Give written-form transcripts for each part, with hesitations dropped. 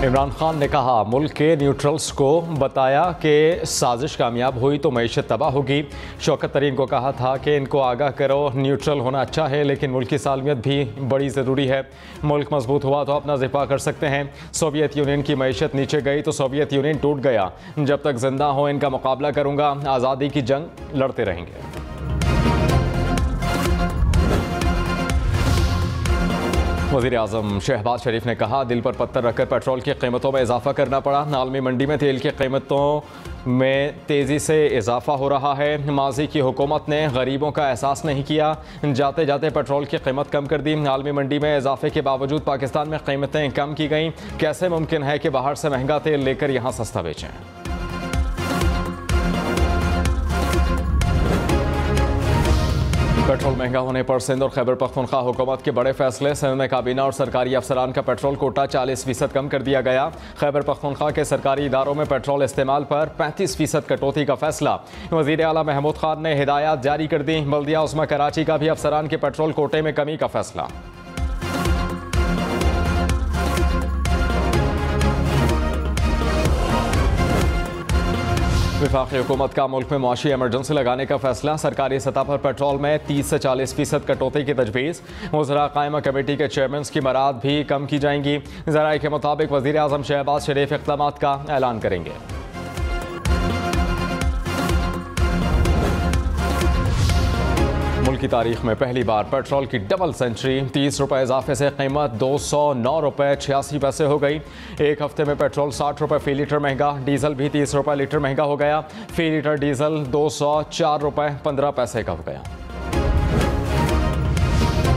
इमरान खान ने कहा मुल्क के न्यूट्रल्स को बताया कि साजिश कामयाब हुई तो मईशत तबाह होगी। शौकत तरीन को कहा था कि इनको आगाह करो, न्यूट्रल होना अच्छा है लेकिन मुल्क की सालमियत भी बड़ी ज़रूरी है। मुल्क मजबूत हुआ तो अपना दिफा कर सकते हैं। सोवियत यूनियन की मईशत नीचे गई तो सोवियत यूनियन टूट गया। जब तक जिंदा हो इनका मुकाबला करूँगा, आज़ादी की जंग लड़ते रहेंगे। वज़ीर-ए-आज़म शहबाज शरीफ ने कहा दिल पर पत्थर रखकर पेट्रोल की कीमतों में इजाफा करना पड़ा। आलमी मंडी में तेल की कीमतों में तेज़ी से इजाफा हो रहा है। माजी की हुकूमत ने गरीबों का एहसास नहीं किया, जाते जाते पेट्रोल की कीमत कम कर दी। आलमी मंडी में इजाफे के बावजूद पाकिस्तान में कीमतें कम की गईं। कैसे मुमकिन है कि बाहर से महंगा तेल लेकर यहाँ सस्ता बेचें? पेट्रोल महंगा होने पर सिंध और खैबर पख्तूनख्वा हुकूमत के बड़े फैसले। सिंध में काबीना और सरकारी अफसरान का पेट्रोल कोटा 40% कम कर दिया गया। खैबर पख्तूनख्वा के सरकारी इदारों में पेट्रोल इस्तेमाल पर 35% कटौती का फैसला। वज़ीर आला महमूद खान ने हिदायत जारी कर दी। बल्दिया उस्मा कराची का भी अफसरान के पेट्रोल कोटे में कमी का फैसला। वफाकी हुकूमत का मुल्क में मुआशी एमरजेंसी लगाने का फैसला। सरकारी सतह पर पेट्रोल में 30 से 40% कटौती की तजवीज़। वज़रा कायमा कमेटी के चेयरमैन की मराद भी कम की जाएंगी। ज़राए के मुताबिक वज़ीर आज़म शहबाज शरीफ इक़दामात का ऐलान करेंगे। मुल्क की तारीख में पहली बार पेट्रोल की डबल सेंचुरी। 30 रुपये इजाफे से कीमत 209 रुपये 86 पैसे हो गई। एक हफ्ते में पेट्रोल 60 रुपये फ़ी लीटर महंगा। डीजल भी 30 रुपये लीटर महंगा हो गया। फ़ी लीटर डीजल 204 रुपये 15 पैसे का हो गया।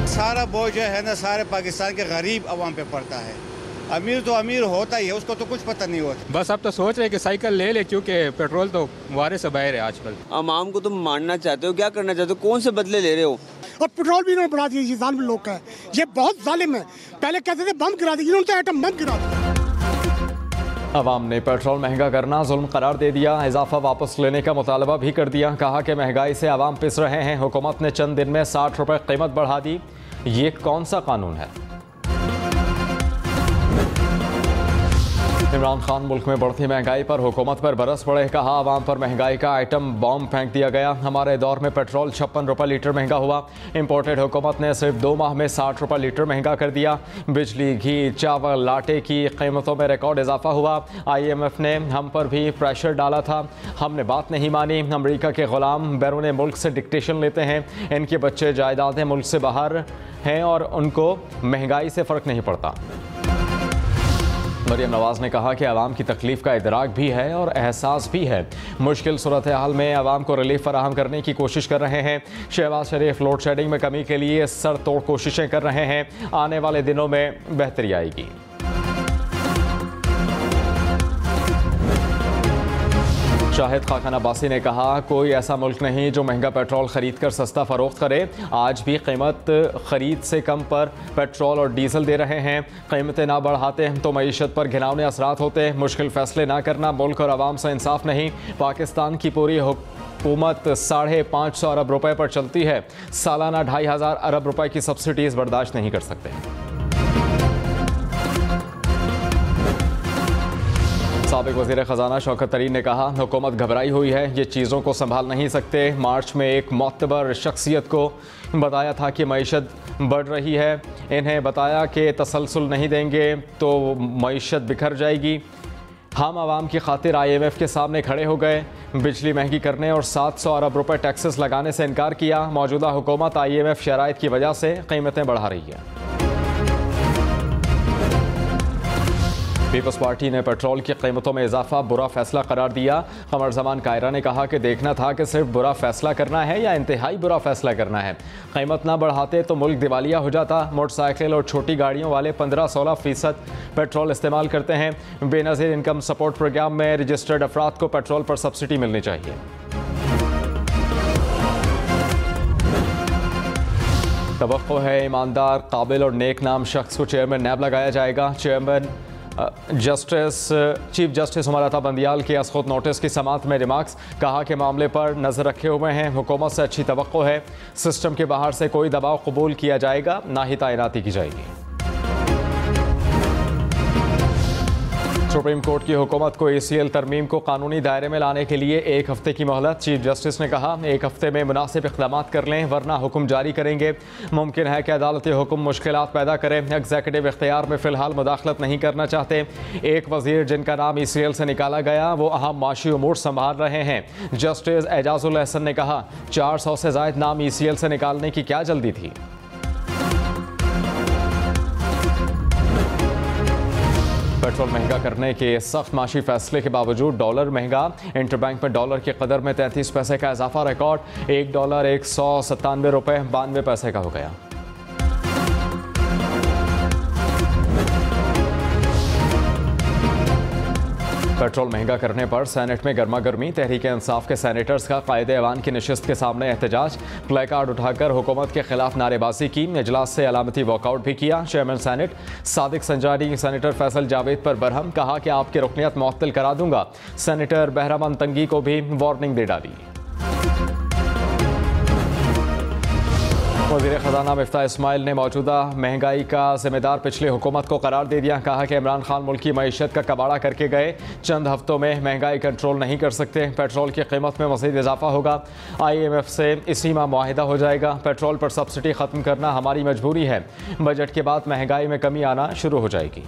सारा बोझ जो है ना सारे पाकिस्तान के गरीब अवाम पे पड़ता है। अमीर तो अमीर होता ही है, उसको तो कुछ पता नहीं होता। बस अब तो सोच रहे कि साइकिल ले ले, क्योंकि पेट्रोल तो वारे से बाहर है आजकल। आवाम को तुम मारना चाहते हो, क्या करना चाहते हो, कौन से बदले ले रहे हो? और पेट्रोल भी इन्होंने बढ़ा दिया। ये जालिम लोग का है, ये बहुत जालिम है। पहले कहते थे बम गिरा दिया, इन्होंने तो एटम बम गिरा दिया। अवाम ने पेट्रोल महंगा करना जुल्म करार दे दिया। इजाफा वापस लेने का मुतालबा भी कर दिया। कहा कि महंगाई से अवाम पिस रहे हैं। हुकूमत ने चंद दिन में 60 रुपये कीमत बढ़ा दी। ये कौन सा कानून है? इमरान खान मुल्क में बढ़ती महंगाई पर हुकूमत पर बरस पड़े। कहा आवाम पर महंगाई का आइटम बॉम्ब फेंक दिया गया। हमारे दौर में पेट्रोल 56 रुपये लीटर महंगा हुआ। इंपोर्टेड हुकूमत ने सिर्फ 2 माह में 60 रुपये लीटर महंगा कर दिया। बिजली, घी, चावल, आटे की कीमतों में रिकॉर्ड इजाफा हुआ। IMF ने हम पर भी प्रेशर डाला था, हमने बात नहीं मानी। अमरीका के गुलाम बैरून मुल्क से डिक्टेशन लेते हैं। इनके बच्चे जायदादें मुल्क से बाहर हैं और उनको महंगाई से फ़र्क नहीं पड़ता। मरियम नवाज ने कहा कि आवाम की तकलीफ का इदराक भी है और एहसास भी है। मुश्किल सूरत हाल में आवाम को रिलीफ फराहम करने की कोशिश कर रहे हैं। शहबाज शरीफ लोड शेडिंग में कमी के लिए सर तोड़ कोशिशें कर रहे हैं। आने वाले दिनों में बेहतरी आएगी। शाहिद खाकन अब्बासी ने कहा कोई ऐसा मुल्क नहीं जो महंगा पेट्रोल खरीद कर सस्ता फरोख्त करे। आज भी कीमत खरीद से कम पर पेट्रोल और डीजल दे रहे हैं। कीमतें ना बढ़ाते तो मईशत पर घिनौने असरात होते। मुश्किल फैसले ना करना मुल्क और आवाम से इंसाफ नहीं। पाकिस्तान की पूरी हुकूमत 550 अरब रुपए पर चलती है। सालाना 2500 अरब रुपए की सब्सिडीज़ बर्दाश्त नहीं कर सकते। साबिक वज़ीर ख़जाना शौकत तरीन ने कहा हुकूमत घबराई हुई है, ये चीज़ों को संभाल नहीं सकते। मार्च में एक मोतबर शख्सियत को बताया था कि मईशत बढ़ रही है। इन्हें बताया कि तसलसल नहीं देंगे तो मईशत बिखर जाएगी। हम आवाम की खातिर IMF के सामने खड़े हो गए। बिजली महंगी करने और 700 अरब रुपए टैक्सेस लगाने से इनकार किया। मौजूदा हुकूमत IMF शराइत की वजह से कीमतें बढ़ा रही है। पीपल्स पार्टी ने पेट्रोल की कीमतों में इजाफा बुरा फैसला करार दिया। कमर जमान कायरा ने कहा कि देखना था कि सिर्फ बुरा फैसला करना है या इंतहाई बुरा फैसला करना है। कीमत ना बढ़ाते तो मुल्क दिवालिया हो जाता। मोटरसाइकिल और छोटी गाड़ियों वाले 15-16% पेट्रोल इस्तेमाल करते हैं। बेनज़ीर इनकम सपोर्ट प्रोग्राम में रजिस्टर्ड अफराद को पेट्रोल पर सब्सिडी मिलनी चाहिए। तवक्को है ईमानदार, काबिल और नेक नाम शख्स को चेयरमैन नैब लगाया जाएगा। Chairman chief justice Umar Bandial के असखुद नोटिस की समाअत में रिमार्क्स। कहा कि मामले पर नज़र रखे हुए हैं। हुकूमत से अच्छी तवक्को है। सिस्टम के बाहर से कोई दबाव कबूल किया जाएगा ना ही तैनाती की जाएगी। सुप्रीम कोर्ट की हुकूमत को ACL तरमीम को कानूनी दायरे में लाने के लिए 1 हफ्ते की मोहलत। चीफ जस्टिस ने कहा 1 हफ्ते में मुनासिब इक़दाम कर लें वरना हुक्म जारी करेंगे। मुमकिन है कि अदालती हुक्म मुश्किलात पैदा करें। एग्जीक्यूटिव इख्तियार में फ़िलहाल मुदाखलत नहीं करना चाहते। एक वज़ीर जिनका नाम ACL से निकाला गया वो अहम माशी उमूर संभाल रहे हैं। जस्टिस एजाजुल एहसन ने कहा 400 से ज़ायद नाम ACL से निकालने की क्या जल्दी थी। पेट्रोल महंगा करने के सख्त माशी फैसले के बावजूद डॉलर महंगा। इंटरबैंक में डॉलर की कदर में 33 पैसे का इजाफा रिकॉर्ड। $1 197 रुपये 92 पैसे का हो गया। पेट्रोल महंगा करने पर सेनेट में गर्मा गर्मी। तहरीक इंसाफ के सेनेटर्स का कायदे ऐवान की नशिस्त के सामने एहतजाज। प्ले कार्ड उठाकर हुकूमत के खिलाफ नारेबाजी की। इजलास से अलामती वॉकआउट भी किया। Chairman senate Sadiq संजानी senator Faisal Javed पर बरहम, कहा कि आपकी रुकनियत मुअत्तल करा दूंगा। सेनेटर बहरामन तंगी को भी वार्निंग दे डाली। वज़ीर ख़ज़ाना मिफ्ताह इस्माइल ने मौजूदा महंगाई का ज़िम्मेदार पिछली हुकूमत को करार दे दिया। कहा कि इमरान खान मुल्क की मईशत का कबाड़ा करके गए, चंद हफ्तों में महंगाई कंट्रोल नहीं कर सकते। पेट्रोल की कीमत में मज़ीद इजाफा होगा। IMF से इसी माह मुआहिदा हो जाएगा। पेट्रोल पर सब्सिडी ख़त्म करना हमारी मजबूरी है। बजट के बाद महंगाई में कमी आना शुरू हो जाएगी।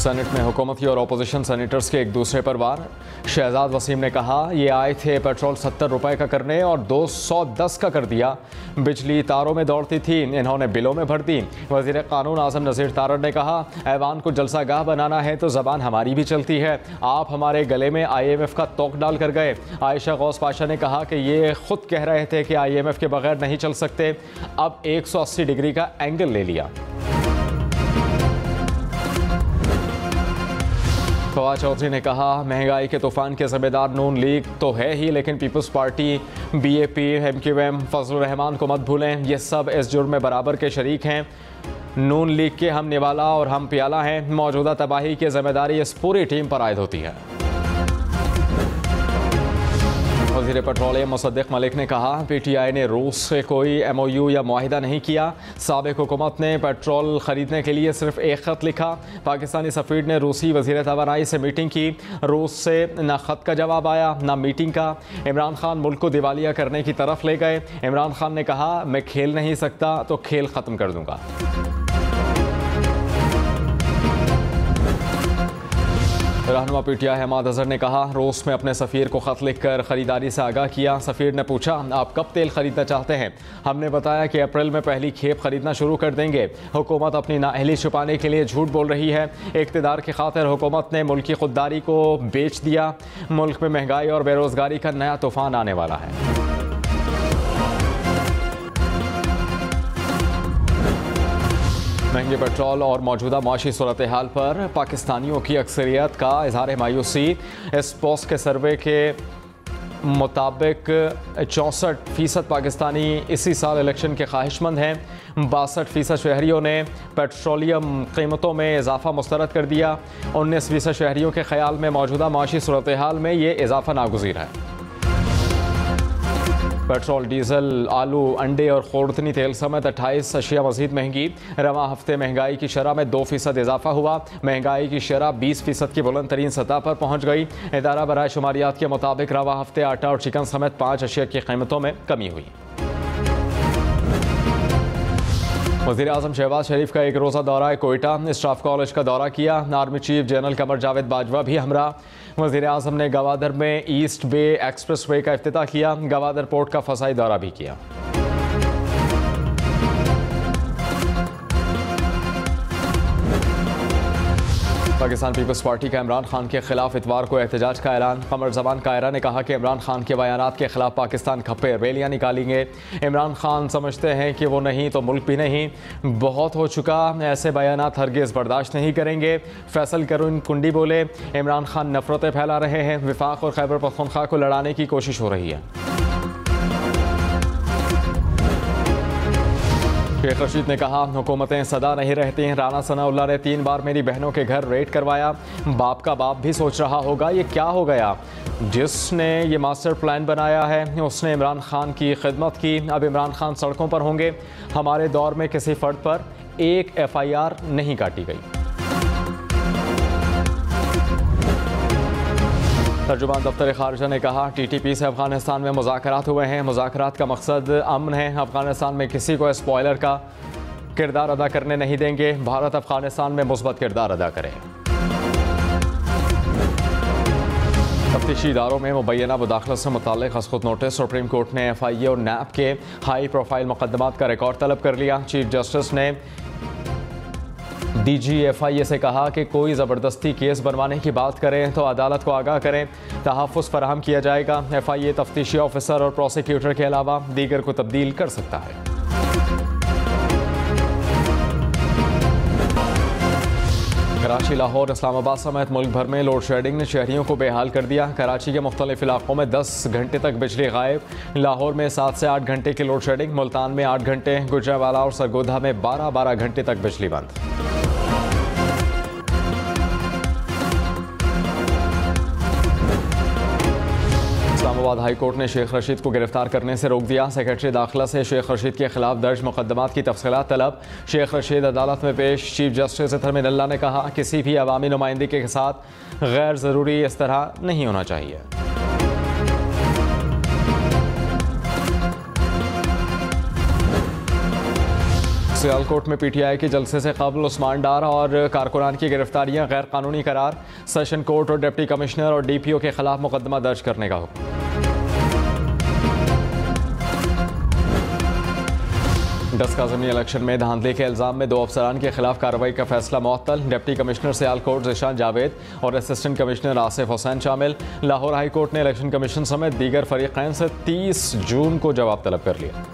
सेनेट में हुकूमती और अपोजिशन सेनेटर्स के एक दूसरे पर वार। शहजाद वसीम ने कहा ये आए थे पेट्रोल 70 रुपए का करने और 210 का कर दिया। बिजली तारों में दौड़ती थी, इन्होंने बिलों में भर दी। वज़ीर कानून आज़म नज़ीर तारड़ ने कहा ऐवान को जलसागाह बनाना है तो ज़बान हमारी भी चलती है। आप हमारे गले में IMF का तोक डाल कर गए। आयशा गौस पाशा ने कहा कि ये खुद कह रहे थे कि IMF के बगैर नहीं चल सकते, अब 180 डिग्री का एंगल ले लिया। फवाद चौधरी ने कहा महंगाई के तूफान के ज़िम्मेदार नून लीग तो है ही, लेकिन Peoples Party, BAP, MQM, Fazlur Rahman को मत भूलें। ये सब इस जुर्म में बराबर के शरीक हैं। नून लीग के हम निवाला और हम प्याला हैं। मौजूदा तबाही की ज़िम्मेदारी इस पूरी टीम पर आयद होती है। वज़ीर पेट्रोलियम मुसद्दिक मलिक ने कहा PTI ने रूस से कोई MOU या मुआहिदा नहीं किया। साबिक हुकूमत ने पेट्रोल ख़रीदने के लिए सिर्फ एक ख़त लिखा। पाकिस्तानी सफ़ीर ने रूसी वज़ीर तवानाई से मीटिंग की। रूस से न ख़त का जवाब आया न मीटिंग का। इमरान खान मुल्क को दिवालिया करने की तरफ ले गए। इमरान खान ने कहा मैं खेल नहीं सकता तो खेल ख़त्म कर दूँगा। रहनुमा PTI हमाद अजहर ने कहा रूस में अपने सफ़ीर को ख़त लिखकर ख़रीदारी से आगाह किया। सफ़ीर ने पूछा आप कब तेल ख़रीदना चाहते हैं। हमने बताया कि अप्रैल में पहली खेप ख़रीदना शुरू कर देंगे। हुकूमत अपनी नाअहली छुपाने के लिए झूठ बोल रही है। इक़्तिदार की खातिर हुकूमत ने मुल्क की खुददारी को बेच दिया। मुल्क में महंगाई और बेरोज़गारी का नया तूफ़ान आने वाला है। महंगे पेट्रोल और मौजूदा माशी सूरत हाल पर पाकिस्तानियों की अक्सरियत का इजहार मायूसी। इस पोस्ट के सर्वे के मुताबिक 64% पाकिस्तानी इसी साल इलेक्शन के ख्वाहिशमंद हैं। 62% शहरियों ने पेट्रोलियम कीमतों में इजाफा मुस्तरद कर दिया। 19% शहरियों के ख्याल में मौजूदा माशी सूरत हाल में ये इजाफा नागुज़ीर है। पेट्रोल, डीजल, आलू, अंडे और खुर्दनी तेल समेत 28 अशिया मज़ीद महंगी। रवां हफ्ते महंगाई की शरह में 2% इजाफा हुआ। महंगाई की शरह 20% की बुलंद तरीन सतह पर पहुँच गई। इदारा बराए शुमारियात के मुताबिक रवां हफ्ते आटा और चिकन समेत 5 अशिया की कीमतों में कमी हुई। वज़ीर आज़म शहबाज शरीफ का एक रोज़ा दौरा कोयटा, स्टाफ कॉलेज का दौरा किया। Army chief general Qamar Javed Bajwa भी हमरा। वज़ीर आज़म ने गवादर में ईस्ट बे एक्सप्रेस वे का इफ्तिताह किया। गवादर पोर्ट का फ़साई दौरा भी किया। पाकिस्तान पीपल्स पार्टी का इमरान खान के खिलाफ इतवार को एहतजाज का ऐलान। कमर ज़बान कायरा ने कहा कि इमरान खान के बयानात के खिलाफ पाकिस्तान खप्पे रैलियाँ निकालेंगे। इमरान खान समझते हैं कि वो नहीं तो मुल्क भी नहीं। बहुत हो चुका, ऐसे बयानात हरगिज़ बर्दाश्त नहीं करेंगे। फैसल करून कुंडी बोले इमरान खान नफरतें फैला रहे हैं। विफाक और खैबर पख्तूनख्वा को लड़ाने की कोशिश हो रही है। शेख रशीद ने कहा, हुकूमतें सदा नहीं रहती हैं। राना सनाउल्लाह ने 3 बार मेरी बहनों के घर रेड करवाया। बाप का बाप भी सोच रहा होगा ये क्या हो गया। जिसने ये मास्टर प्लान बनाया है उसने इमरान खान की खिदमत की। अब इमरान खान सड़कों पर होंगे। हमारे दौर में किसी फर्द पर एक FIR नहीं काटी गई। तर्जुमान दफ्तर खारजा ने कहा, TTP से अफगानिस्तान में मुज़ाकरात हुए हैं। मुज़ाकरात का मकसद अमन है। अफगानिस्तान में किसी को स्पॉयलर का किरदार अदा करने नहीं देंगे। भारत अफगानिस्तान में मुस्बत किरदार अदा करे। तफ्तीशी इदारों में मुबैना मुदाखलत से मुताल्लिक़ हसखुद नोटिस। सुप्रीम कोर्ट ने FIA और NAB के हाई प्रोफाइल मुकदमात का रिकॉर्ड तलब कर लिया। चीफ जस्टिस ने DG FIA से कहा कि कोई ज़बरदस्ती केस बनवाने की बात करें तो अदालत को आगाह करें। तहफ़्फ़ुज़ फराहम किया जाएगा। FIA तफ्तीशी ऑफिसर और प्रोसिक्यूटर के अलावा दीगर को तब्दील कर सकता है। कराची, लाहौर, इस्लामाबाद समेत मुल्क भर में लोड शेडिंग ने शहरियों को बेहाल कर दिया। कराची के मुख्तलिफ इलाकों में 10 घंटे तक बिजली गायब। लाहौर में 7 से 8 घंटे की लोड शेडिंग। मुल्तान में 8 घंटे। गुजरावाला और सरगोधा में 12-12 घंटे तक बिजली बंद। इस्लामाबाद हाई कोर्ट ने शेख रशीद को गिरफ्तार करने से रोक दिया। सेक्रेटरी दाखिला से शेख रशीद के खिलाफ दर्ज मुकदमात की तफसीलात तलब। शेख रशीद अदालत में पेश। चीफ जस्टिस इतर मिनल्ला ने कहा, किसी भी अवामी नुमाइंदगी के साथ गैर ज़रूरी इस तरह नहीं होना चाहिए। सियालकोट में PTI के जलसे से कबल उस्मान डार और कारकुनान की गिरफ्तारियां गैर कानूनी करार। सेशन कोर्ट और डिप्टी कमिश्नर और DPO के खिलाफ मुकदमा दर्ज करने का हुक्म। डस्का ज़मीनी इलेक्शन में धांधली के इल्ज़ाम में 2 अफसरान के खिलाफ कार्रवाई का फैसला मुअत्तल। डिप्टी कमिश्नर सियालकोट ज़िशान जावेद और असिस्टेंट कमिश्नर आसिफ हुसैन शामिल। लाहौर हाई कोर्ट ने इलेक्शन कमीशन समेत दीगर फरीक़ैन से 30 जून को जवाब तलब कर लिया।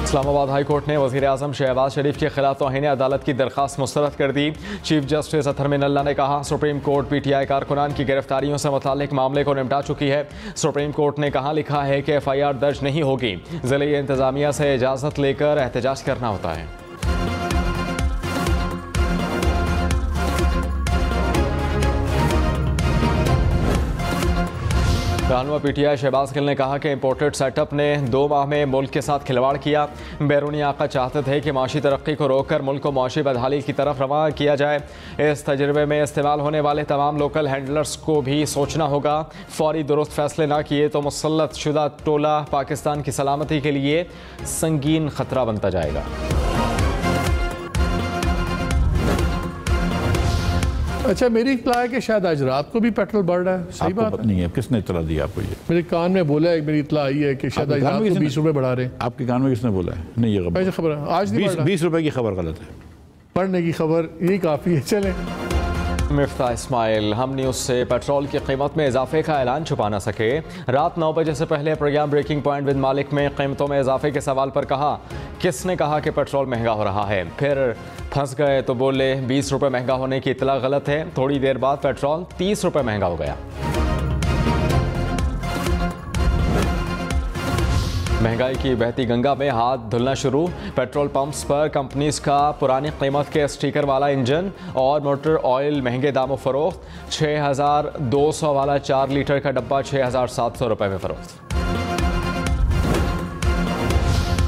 इस्लामाबाद हाई कोर्ट ने वज़ीर आज़म शहबाज शरीफ के खिलाफ तौहीन अदालत की दरख्वास्त मुस्तरद कर दी। चीफ जस्टिस अतर मिनल्ला ने कहा, सुप्रीम कोर्ट PTI कारकुनान की गिरफ्तारियों से मुताल्लिक मामले को निपटा चुकी है। सुप्रीम कोर्ट ने कहा लिखा है कि FIR दर्ज नहीं होगी। ज़िले इंतज़ामिया से इजाज़त लेकर एहतजाज करना होता है। रहनुमा PTI शहबाज गिल ने कहा कि इम्पोर्टेड सेटअप ने 2 माह में मुल्क के साथ खिलवाड़ किया। बैरूनी आका चाहते थे कि माशी तरक्की को रोककर मुल्क को माशी बदहाली की तरफ रवाना किया जाए। इस तजर्बे में इस्तेमाल होने वाले तमाम लोकल हैंडलर्स को भी सोचना होगा। फौरी दुरुस्त फैसले ना किए तो मुसल्लत शुदा टोला पाकिस्तान की सलामती के लिए संगीन खतरा बनता जाएगा। अच्छा, मेरी इत्तला है कि शायद आज रात को भी पेट्रोल बढ़ रहा है। सही बात नहीं है? किसने इत्तला दी आपको? ये मेरे कान में बोला है, मेरी इत्तला आई है कि शायद आज रात को 20 रुपए बढ़ा रहे हैं। आपके कान में किसने बोला है? नहीं, ये खबर है आज 20 रुपए की खबर गलत है। पढ़ने की खबर यही काफ़ी है। चलें। मिफ्ता इस्माइल, हम न्यूज़ से पेट्रोल की कीमत में इजाफे का ऐलान छुपा न सके। रात 9 बजे से पहले प्रोग्राम ब्रेकिंग पॉइंट विद मालिक में कीमतों में इजाफे के सवाल पर कहा, किसने कहा कि पेट्रोल महंगा हो रहा है? फिर फंस गए तो बोले 20 रुपये महंगा होने की इतला गलत है। थोड़ी देर बाद पेट्रोल 30 रुपये महंगा हो गया। महंगाई की बहती गंगा में हाथ धुलना शुरू। पेट्रोल पंप्स पर कंपनीज का पुरानी कीमत के स्टिकर वाला इंजन और मोटर ऑयल महंगे दामों फरोख्त। 6200 वाला 4 लीटर का डब्बा 6700 रुपये में फरोख्त।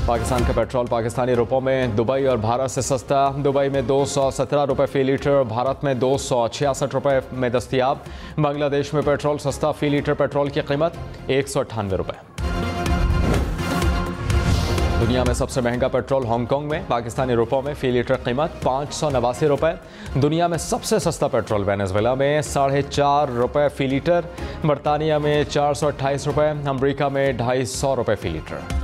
पाकिस्तान का पेट्रोल पाकिस्तानी रुपयों में दुबई और भारत से सस्ता। दुबई में 217 रुपये फ़ी लीटर, भारत में 266 रुपये में दस्तियाब। बांग्लादेश में पेट्रोल सस्ता, फ़ी लीटर पेट्रोल की कीमत 198 रुपये। दुनिया में सबसे महंगा पेट्रोल हांगकांग में पाकिस्तानी रुपयों में फ़ी लीटर कीमत 589 रुपये। दुनिया में सबसे सस्ता पेट्रोल वेनेजुएला में 4.5 रुपये फ़ी लीटर, बरतानिया में 428 रुपये, अमरीका में 250 रुपये फ़ी लीटर।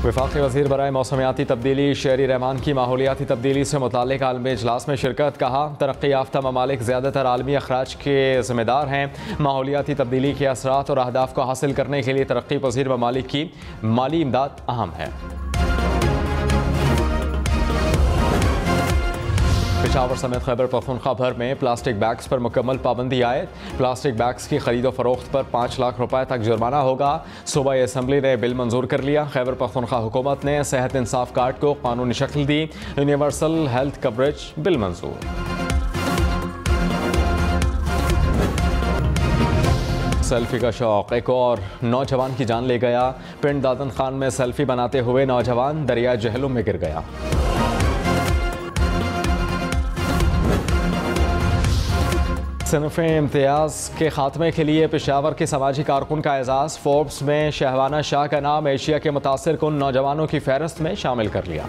वफाकी वज़ीर बराए मौसमियाती तब्दीली शेरी रहमान की माहौलियाती तब्दीली से मुताल्लिक़ आलमी इजलास में शिरकत। कहा, तरक्की याफ्ता ममालिक ज़्यादातर आलमी अखराज के ज़िम्मेदार हैं। माहौलियाती तब्दीली के असरात और अहदाफ को हासिल करने के लिए तरक्की पज़ीर ममालिक की माली इमदाद अहम है। पेशावर समेत खैबर पख्तूनख्वा भर में प्लास्टिक बैग्स पर मुकम्मल पाबंदी आए। प्लास्टिक बैग्स की खरीदो फरोख्त पर 5 लाख रुपए तक जुर्माना होगा। सूबाई असम्बली ने बिल मंजूर कर लिया। खैबर पख्तूनख्वा हुकूमत ने सेहत इंसाफ कार्ड को कानूनी शक्ल दी। यूनिवर्सल हेल्थ कवरेज बिल मंजूर। सेल्फी का शौक एक और नौजवान की जान ले गया। पिंड दादन खान में सेल्फी बनाते हुए नौजवान दरिया जहलुम में गिर गया। सिनफ़े इम्तियाज़ के खात्मे के लिए पेशावर के समाजी कारकुन का एजाज़। फोर्ब्स में शहवाना शाह का नाम एशिया के मुतासिर कुन नौजवानों की फहरिस्त में शामिल कर लिया।